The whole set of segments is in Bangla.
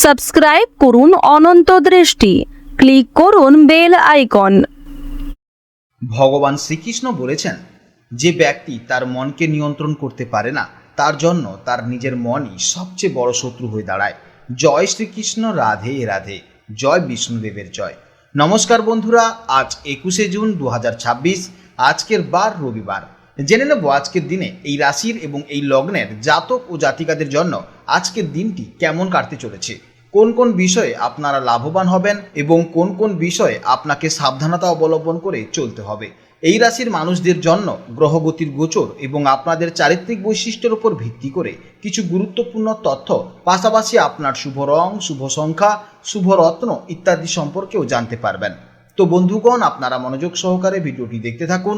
সাবস্ক্রাইব করুন অনন্ত দৃষ্টি, ক্লিক করুন বেল আইকন। ভগবান শ্রীকৃষ্ণ বলেছেন, যে ব্যক্তি তার মনকে নিয়ন্ত্রণ করতে পারে না তার জন্য তার নিজের মনই সবচেয়ে বড় শত্রু হয়ে দাঁড়ায়। জয় শ্রীকৃষ্ণ, রাধে রাধে, জয় বিষ্ণুদেবের জয়। নমস্কার বন্ধুরা, আজ 21শে জুন 2026, আজকের বার রবিবার। জেনে নেব আজকের দিনে এই রাশির এবং এই লগ্নের জাতক ও জাতিকাদের জন্য আজকের দিনটি কেমন কাটতে চলেছে, কোন কোন বিষয়ে আপনারা লাভবান হবেন এবং কোন কোন বিষয়ে আপনাকে সাবধানতা অবলম্বন করে চলতে হবে। এই রাশির মানুষদের জন্য গ্রহগতির গোচর এবং আপনাদের চারিত্রিক বৈশিষ্ট্যের উপর ভিত্তি করে কিছু গুরুত্বপূর্ণ তথ্য, পাশাপাশি আপনার শুভ রং, শুভ সংখ্যা, শুভ রত্ন ইত্যাদি সম্পর্কেও জানতে পারবেন। তো বন্ধুগণ, আপনারা মনোযোগ সহকারে ভিডিওটি দেখতে থাকুন,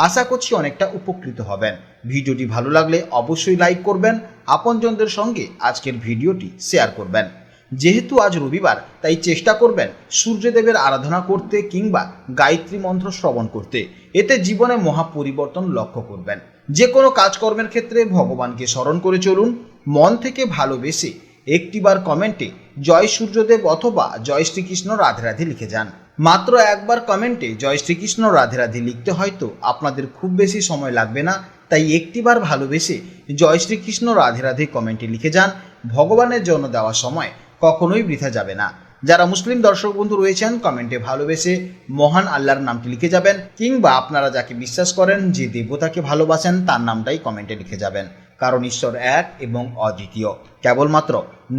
আশা করছি অনেকটা উপকৃত হবেন। ভিডিওটি ভালো লাগলে অবশ্যই লাইক করবেন, আপনজনদের সঙ্গে আজকের ভিডিওটি শেয়ার করবেন। যেহেতু আজ রবিবার, তাই চেষ্টা করবেন সূর্যদেবের আরাধনা করতে কিংবা গায়ত্রী মন্ত্র শ্রবণ করতে। এতে জীবনে মহা পরিবর্তন লক্ষ্য করবেন। যে কোনো কাজকর্মের ক্ষেত্রে ভগবানকে স্মরণ করে চলুন। মন থেকে ভালোবেসে একটিবার কমেন্টে জয় সূর্যদেব অথবা জয় শ্রীকৃষ্ণ রাধে রাধে লিখে যান। মাত্র একবার কমেন্টে জয় শ্রীকৃষ্ণ রাধে রাধে লিখতে হয়তো আপনাদের খুব বেশি সময় লাগবে না, তাই একটিবার ভালোবেসে জয় শ্রীকৃষ্ণ রাধে রাধে কমেন্টে লিখে যান। ভগবানের জন্য দেওয়া সময় কখনোই বৃথা যাবে না। যারা মুসলিম দর্শক বন্ধু রয়েছেন, কমেন্টে ভালোবেসে মহান আল্লাহর নামটি লিখে যাবেন, কিংবা আপনারা যাকে বিশ্বাস করেন, যে দেবতাকে ভালোবাসেন, তার নামটাই কমেন্টে লিখে যাবেন। কারণ ঈশ্বর এক এবং অদ্বিতীয়, কেবলমাত্র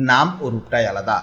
নাম ও রূপটাই আলাদা।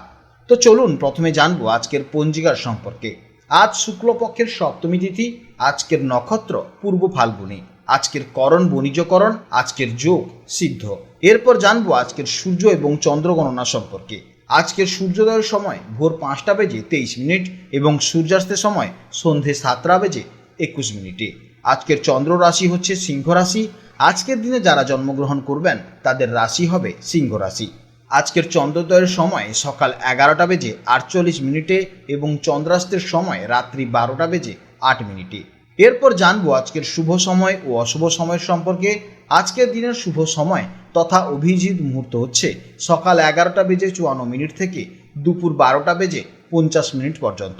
তো চলুন প্রথমে জানবো আজকের পঞ্জিকার সম্পর্কে। আজ শুক্লপক্ষের সপ্তমী তিথি, আজকের নক্ষত্র পূর্ব ফাল্গুনী, আজকের করণ বণিজকরণ, আজকের যোগ সিদ্ধ। এরপর জানবো আজকের সূর্য এবং চন্দ্র গণনা সম্পর্কে। আজকের সূর্যোদয়ের সময় ভোর 5টা বেজে 23 মিনিট এবং সূর্যাস্তের সময় সন্ধে 7টা বেজে 21 মিনিটে। আজকের চন্দ্র রাশি হচ্ছে সিংহ রাশি। আজকের দিনে যারা জন্মগ্রহণ করবেন তাদের রাশি হবে সিংহ রাশি। আজকের চন্দ্রোদয়ের সময় সকাল 11টা বেজে 48 মিনিটে এবং চন্দ্রাস্তের সময় রাত্রি 12টা বেজে 8 মিনিটে। এরপর জানবো আজকের শুভ সময় ও অশুভ সময়ের সম্পর্কে। আজকের দিনের শুভ সময় তথা অভিজিৎ মুহূর্ত হচ্ছে সকাল 11টা বেজে 54 মিনিট থেকে দুপুর 12টা বেজে 50 মিনিট পর্যন্ত।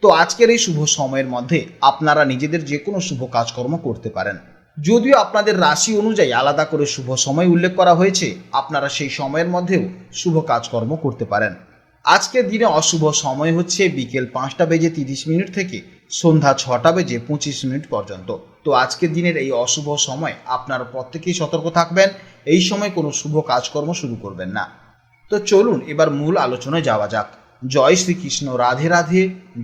তো আজকের এই শুভ সময়ের মধ্যে আপনারা নিজেদের যে কোনো শুভ কাজকর্ম করতে পারেন। যদিও আপনাদের রাশি অনুযায়ী আলাদা করে শুভ সময় উল্লেখ করা হয়েছে, আপনারা সেই সময়ের মধ্যেও শুভ কাজকর্ম করতে পারেন। আজকের দিনে অশুভ সময় হচ্ছে বিকেল 5টা বেজে 30 মিনিট থেকে সন্ধ্যা 6টা বেজে 25 মিনিট পর্যন্ত। তো আজকের দিনের এই অশুভ সময় আপনারা প্রত্যেকেই সতর্ক থাকবেন, এই সময় কোনো শুভ কাজকর্ম শুরু করবেন না। তো চলুন এবার মূল আলোচনায় যাওয়া যাক। জয় শ্রীকৃষ্ণ, রাধে রাধে,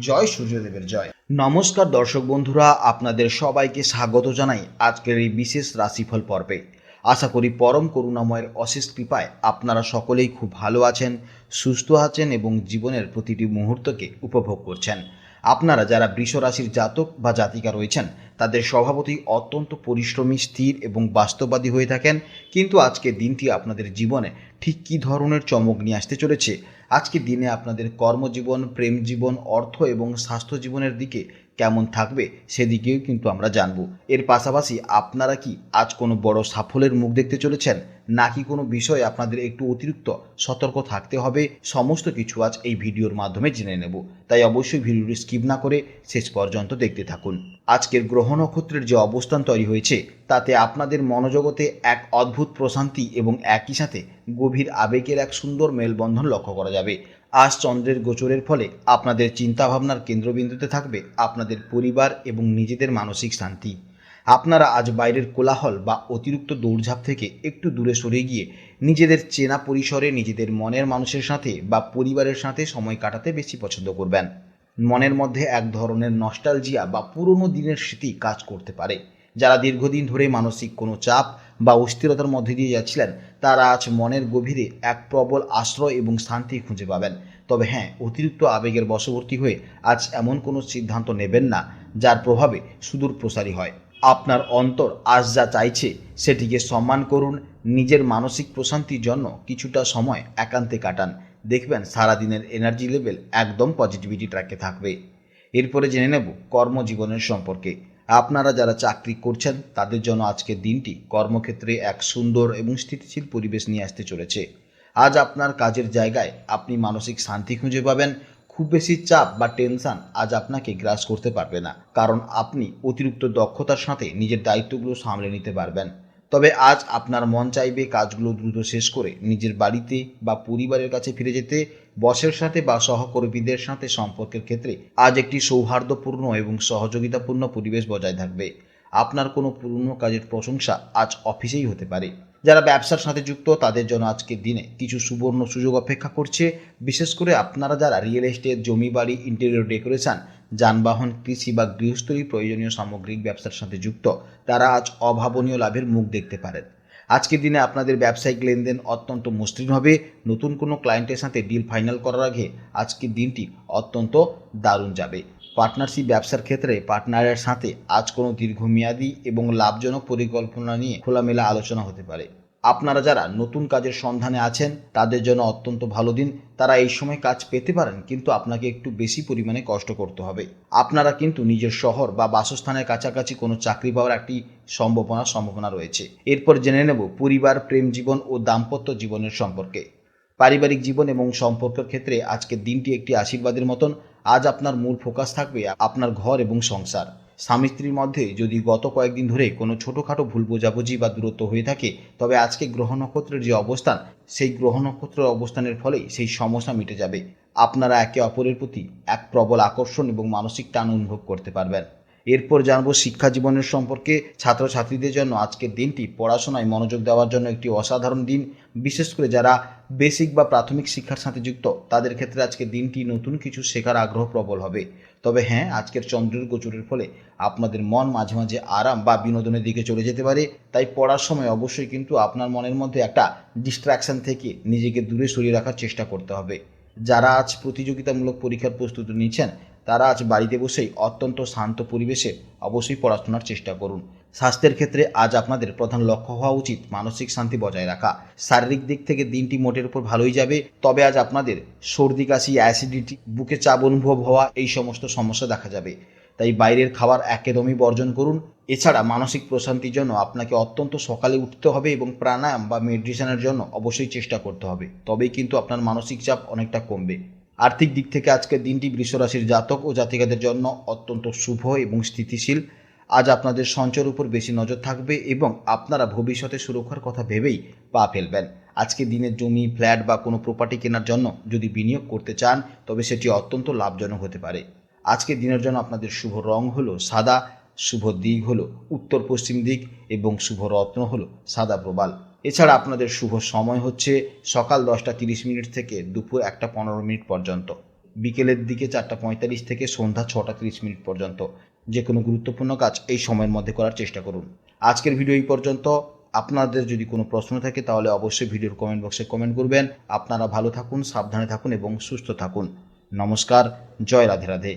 জয় সূর্যদেবের জয়। নমস্কার দর্শক বন্ধুরা, আপনাদের সবাইকে স্বাগত জানাই আজকের এই বিশেষ রাশিফল পর্বে। আশা করি পরম করুণাময়ের অশেষ কৃপায় আপনারা সকলেই খুব ভালো আছেন, সুস্থ আছেন এবং জীবনের প্রতিটি মুহূর্তকে উপভোগ করছেন। আপনারা যারা বৃষ রাশির জাতক বা জাতিকা রয়েছেন, তাদের স্বভাবতই অত্যন্ত পরিশ্রমী, স্থির এবং বাস্তববাদী হয়ে থাকেন। কিন্তু আজকের দিনটি আপনাদের জীবনে ঠিক কী ধরনের চমক নিয়ে আসতে চলেছে, আজকের দিনে আপনাদের কর্মজীবন, প্রেম জীবন, অর্থ এবং স্বাস্থ্য জীবনের দিকে কেমন থাকবে সেদিকেও কিন্তু আমরা জানব। এর পাশাপাশি আপনারা কি আজ কোনো বড় সাফল্যের মুখ দেখতে চলেছেন, নাকি কোনো বিষয়ে আপনাদের একটু অতিরিক্ত সতর্ক থাকতে হবে, সমস্ত কিছু আজ এই ভিডিওর মাধ্যমে জেনে নেব। তাই অবশ্যই ভিডিওটি স্কিপ না করে শেষ পর্যন্ত দেখতে থাকুন। আজকের গ্রহ নক্ষত্রের যে অবস্থান তৈরি হয়েছে, তাতে আপনাদের মনোজগতে এক অদ্ভুত প্রশান্তি এবং একই সাথে গভীর আবেগের এক সুন্দর মেলবন্ধন লক্ষ্য করা যাবে। আজ চন্দ্রের গোচরের ফলে আপনাদের চিন্তাভাবনার কেন্দ্রবিন্দুতে থাকবে আপনাদের পরিবার এবং নিজেদের মানসিক শান্তি। আপনারা আজ বাইরের কোলাহল বা অতিরিক্ত দৌড়ঝাঁপ থেকে একটু দূরে সরে গিয়ে নিজেদের চেনা পরিসরে নিজেদের মনের মানুষের সাথে বা পরিবারের সাথে সময় কাটাতে বেশি পছন্দ করবেন। মনের মধ্যে এক ধরনের নস্টালজিয়া বা পুরনো দিনের স্মৃতি কাজ করতে পারে। যারা দীর্ঘদিন ধরে মানসিক কোনো চাপ বা অস্থিরতার মধ্যে দিয়ে যাচ্ছিলেন, তারা আজ মনের গভীরে এক প্রবল আশ্রয় এবং শান্তি খুঁজে পাবেন। তবে হ্যাঁ, অতিরিক্ত আবেগের বশবর্তী হয়ে আজ এমন কোনো সিদ্ধান্ত নেবেন না যার প্রভাবে সুদূর প্রসারী হয়। আপনার অন্তর আজ যা চাইছে সেটিকে সম্মান করুন। নিজের মানসিক প্রশান্তির জন্য কিছুটা সময় একান্তে কাটান, দেখবেন সারাদিনের এনার্জি লেভেল একদম পজিটিভিটি ট্র্যাকে থাকবে। এরপরে জেনে নেব কর্মজীবনের সম্পর্কে। আপনারা যারা চাকরি করছেন তাদের জন্য আজকের দিনটি কর্মক্ষেত্রে এক সুন্দর এবং স্থিতিশীল পরিবেশ নিয়ে আসতে চলেছে। আজ আপনার কাজের জায়গায় আপনি মানসিক শান্তি খুঁজে পাবেন। খুব বেশি চাপ বা টেনশন আজ আপনাকে গ্রাস করতে পারবে না, কারণ আপনি অতিরিক্ত দক্ষতার সাথে নিজের দায়িত্বগুলো সামলে নিতে পারবেন। তবে আজ আপনার মন চাইবে কাজগুলো দ্রুত শেষ করে নিজের বাড়িতে বা পরিবারের কাছে ফিরে যেতে। বসের সাথে বা সহকর্মীদের সাথে সম্পর্কের ক্ষেত্রে আজ একটি সৌহার্দ্যপূর্ণ এবং সহযোগিতাপূর্ণ পরিবেশ বজায় থাকবে। আপনার কোনো পুরনো কাজের প্রশংসা আজ অফিসেই হতে পারে। যারা ব্যবসার সাথে যুক্ত তাদের জন্য আজকের দিনে কিছু সুবর্ণ সুযোগ অপেক্ষা করছে। বিশেষ করে আপনারা যারা রিয়েল এস্টেট, জমি বাড়ি, ইন্টেরিয়র ডেকোরেশন, যানবাহন, কৃষি বা গৃহস্থলী প্রয়োজনীয় সামগ্রিক ব্যবসার সাথে যুক্ত, তারা আজ অভাবনীয় লাভের মুখ দেখতে পারেন। আজকের দিনে আপনাদের ব্যবসায়িক লেনদেন অত্যন্ত মসৃণ হবে। নতুন কোনো ক্লায়েন্টের সাথে ডিল ফাইনাল করার আগে আজকের দিনটি অত্যন্ত দারুণ যাবে। পার্টনারশিপ ব্যবসার ক্ষেত্রে পার্টনারের সাথে আজ কোনো দীর্ঘমেয়াদী এবং লাভজনক পরিকল্পনা নিয়ে খোলামেলা আলোচনা হতে পারে। আপনারা যারা নতুন কাজের সন্ধানে আছেন তাদের জন্য অত্যন্ত ভালো দিন। তারা এই সময় কাজ পেতে পারেন, কিন্তু আপনাকে একটু বেশি পরিমাণে কষ্ট করতে হবে। আপনারা কিন্তু নিজের শহর বা বাসস্থানের কাছাকাছি কোনো চাকরি পাওয়ার একটি সম্ভাবনা রয়েছে। এরপর জেনে নেব পরিবার, প্রেম জীবন ও দাম্পত্য জীবনের সম্পর্কে। পারিবারিক জীবন এবং সম্পর্কের ক্ষেত্রে আজকের দিনটি একটি আশীর্বাদের মতন। আজ আপনার মূল ফোকাস থাকবে আপনার ঘর এবং সংসার। স্বামী স্ত্রীর মধ্যে যদি গত কয়েকদিন ধরে কোনো ছোটোখাটো ভুল বোঝাবুঝি বা দূরত্ব হয়ে থাকে, তবে আজকে গ্রহ নক্ষত্রের যে অবস্থান, সেই গ্রহ নক্ষত্রের অবস্থানের ফলেই সেই সমস্যা মিটে যাবে। আপনারা একে অপরের প্রতি এক প্রবল আকর্ষণ এবং মানসিক টান অনুভব করতে পারবেন। এরপর জানবো শিক্ষা জীবনের সম্পর্কে। ছাত্রছাত্রীদের জন্য আজকের দিনটি পড়াশোনায় মনোযোগ দেওয়ার জন্য একটি অসাধারণ দিন। বিশেষ করে যারা বেসিক বা প্রাথমিক শিক্ষার সাথে যুক্ত তাদের ক্ষেত্রে আজকের দিনটি নতুন কিছু শেখার আগ্রহ প্রবল হবে। তবে হ্যাঁ, আজকের চন্দ্রের গোচরের ফলে আপনাদের মন মাঝে মাঝে আরাম বা বিনোদনের দিকে চলে যেতে পারে। তাই পড়ার সময় অবশ্যই কিন্তু আপনার মনের মধ্যে একটা ডিস্ট্র্যাকশন থেকে নিজেকে দূরে সরিয়ে রাখার চেষ্টা করতে হবে। যারা আজ প্রতিযোগিতামূলক পরীক্ষার প্রস্তুতি নিচ্ছেন তারা আজ বাড়িতে বসেই অত্যন্ত শান্ত পরিবেশে অবশ্যই পড়াশোনার চেষ্টা করুন। স্বাস্থ্যের ক্ষেত্রে আজ আপনাদের প্রধান লক্ষ্য হওয়া উচিত মানসিক শান্তি বজায় রাখা। শারীরিক দিক থেকে দিনটি মোটের উপর ভালোই যাবে, তবে আজ আপনাদের সর্দি কাশি, অ্যাসিডিটি, বুকে চাপ অনুভব হওয়া, এই সমস্ত সমস্যা দেখা যাবে। তাই বাইরের খাবার একদমই বর্জন করুন। এছাড়া মানসিক প্রশান্তির জন্য আপনাকে অত্যন্ত সকালে উঠতে হবে এবং প্রাণায়াম বা মেডিটেশনের জন্য অবশ্যই চেষ্টা করতে হবে। তবেই কিন্তু আপনার মানসিক চাপ অনেকটা কমবে। আর্থিক দিক থেকে আজকের দিনটি বৃষ রাশির জাতক ও জাতিকাদের জন্য অত্যন্ত শুভ এবং স্থিতিশীল। আজ আপনাদের সঞ্চয়ের উপর বেশি নজর থাকবে এবং আপনারা ভবিষ্যতে সুরক্ষার কথা ভেবেই পা ফেলবেন। আজকে দিনের জমি, ফ্ল্যাট বা কোনো প্রপার্টি কেনার জন্য যদি বিনিয়োগ করতে চান তবে সেটি অত্যন্ত লাভজনক হতে পারে। আজকের দিনের জন্য আপনাদের শুভ রং হলো সাদা, শুভ দিক হলো উত্তর পশ্চিম দিক এবং শুভ রত্ন হলো সাদা প্রবাল। এছাড়া আপনাদের শুভ সময় হচ্ছে সকাল 10:30 থেকে দুপুর 1:15 পর্যন্ত, বিকেলের দিকে 4:45 থেকে সন্ধ্যা 6:30 পর্যন্ত। যে কোনো গুরুত্বপূর্ণ কাজ এই সময়ের মধ্যে করার চেষ্টা করুন। আজকের ভিডিও এই পর্যন্ত। আপনাদের যদি কোনো প্রশ্ন থাকে তাহলে অবশ্যই ভিডিওর কমেন্ট বক্সে কমেন্ট করবেন। আপনারা ভালো থাকুন, সাবধানে থাকুন এবং সুস্থ থাকুন। নমস্কার, জয় রাধে রাধে।